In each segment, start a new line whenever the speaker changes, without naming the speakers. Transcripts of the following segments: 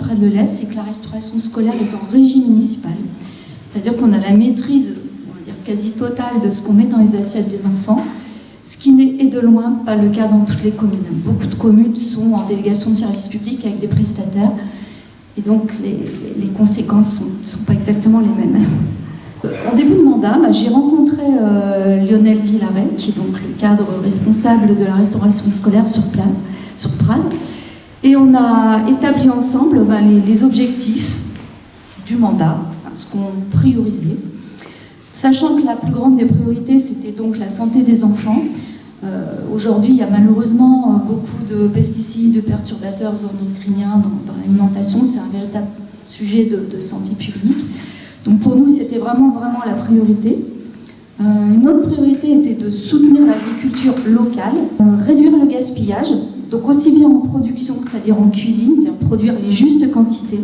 près de Lelès, c'est que la restauration scolaire est en régie municipale. C'est-à-dire qu'on a la maîtrise, on va dire quasi totale, de ce qu'on met dans les assiettes des enfants, ce qui n'est de loin pas le cas dans toutes les communes. Beaucoup de communes sont en délégation de service public avec des prestataires, et donc les conséquences ne sont pas exactement les mêmes. En début de mandat, j'ai rencontré Lionel Villaret, qui est donc le cadre responsable de la restauration scolaire sur Prades, et on a établi ensemble les objectifs du mandat, ce qu'on priorisait, sachant que la plus grande des priorités, c'était donc la santé des enfants. Aujourd'hui, il y a malheureusement beaucoup de pesticides, de perturbateurs endocriniens dans l'alimentation. C'est un véritable sujet de santé publique. Donc pour nous, c'était vraiment la priorité. Une autre priorité était de soutenir l'agriculture locale, réduire le gaspillage, donc aussi bien en production, c'est-à-dire en cuisine, c'est-à-dire produire les justes quantités,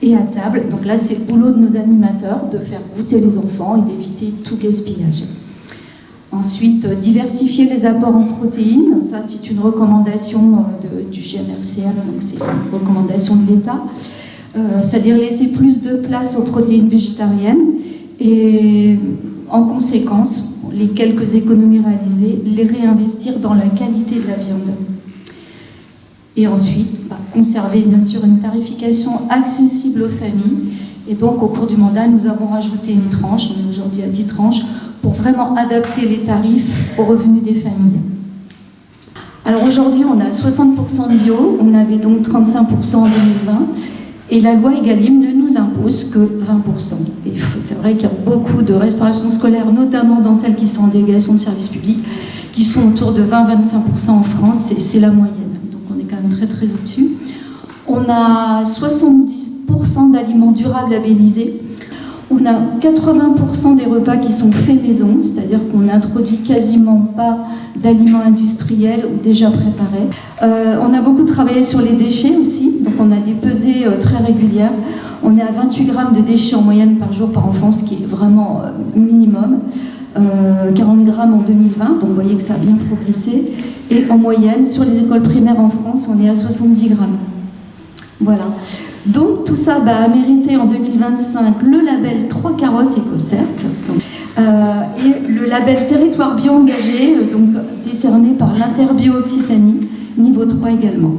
et à table. Donc là, c'est le boulot de nos animateurs de faire goûter les enfants et d'éviter tout gaspillage. Ensuite, diversifier les apports en protéines. Ça, c'est une recommandation du GMRCL, donc c'est une recommandation de l'État. C'est-à-dire laisser plus de place aux protéines végétariennes et, en conséquence, les quelques économies réalisées, les réinvestir dans la qualité de la viande. Et ensuite, conserver bien sûr une tarification accessible aux familles. Et donc, au cours du mandat, nous avons rajouté une tranche, on est aujourd'hui à 10 tranches, pour vraiment adapter les tarifs aux revenus des familles. Alors aujourd'hui, on a 60% de bio, on avait donc 35% en 2020, et la loi Egalim ne nous impose que 20%. Et c'est vrai qu'il y a beaucoup de restauration scolaire, notamment dans celles qui sont en délégation de service public, qui sont autour de 20-25% en France, c'est la moyenne. Donc on est quand même très au-dessus. On a 70% d'aliments durables labellisés. On a 80% des repas qui sont faits maison, c'est-à-dire qu'on n'introduit quasiment pas d'aliments industriels ou déjà préparés. On a beaucoup travaillé sur les déchets aussi, donc on a des pesées très régulières. On est à 28 grammes de déchets en moyenne par jour par enfant, ce qui est vraiment minimum. 40 grammes en 2020, donc vous voyez que ça a bien progressé. Et en moyenne, sur les écoles primaires en France, on est à 70 grammes. Voilà. Donc tout ça a mérité en 2025 le label 3 carottes EcoCert et le label Territoire Bio Engagé, donc décerné par l'Interbio Occitanie, niveau 3 également.